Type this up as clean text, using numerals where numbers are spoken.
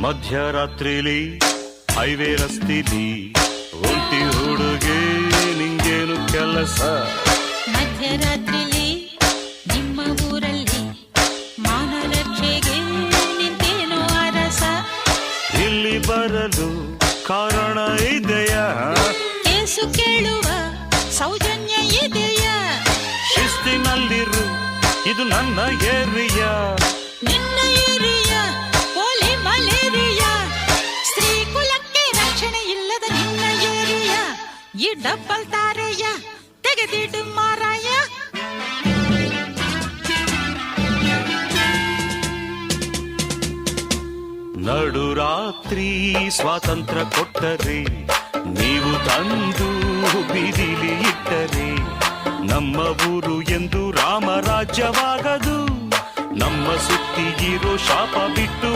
ಮಧ್ಯರಾತ್ರಿಲಿ highway ರಸ್ತಿಲಿ ಒಂಟಿ ಹುಡುಗೆ ನಿಂಗೇನು ಕೆಲಸ? ಮಧ್ಯರಾತ್ರಿಲಿ ನಿಮ್ಮ ಊರಲ್ಲಿ ಮಾನರಕ್ಷೆಗೆ ನಿಂತೇನೋ ಅರಸ. ಇಲ್ಲಿ ಬರಲು ಕಾರಣ ಇದೆಯಾ? ಕೇಸು ಕೇಳುವ ಸೌಜನ್ಯ ಇದೆಯಾ? ಶಿಸ್ತಿನಲ್ಲಿರು, ಇದು ನನ್ನ ಏರಿಯಾ. ನಿನ್ನ ಏರಿಯಾ ಪೋಲಿ ಮಲೇರಿಯಾ. ಸ್ತ್ರೀ ಕುಲಕ್ಕೆ ರಕ್ಷಣೆ ಇಲ್ಲದ ನಿನ್ನ ಏರಿಯಾ. ಈ ಡಬ್ಬಲ್ ತಾರೆಯ ತೆಗೆದಿಡು ಮಾರಾಯ. ನಡುರಾತ್ರಿ ಸ್ವಾತಂತ್ರ್ಯ ಕೊಟ್ಟರೆ, ನೀವು ತಂದು ಬೀದಿಲಿ ಇಟ್ಟರೆ, ನಮ್ಮ ಊರು ಎಂದು ರಾಮರಾಜ್ಯವಾಗದು. ನಮ್ಮ ಸುತ್ತಿಗಿರೋ ಶಾಪ ಬಿಟ್ಟು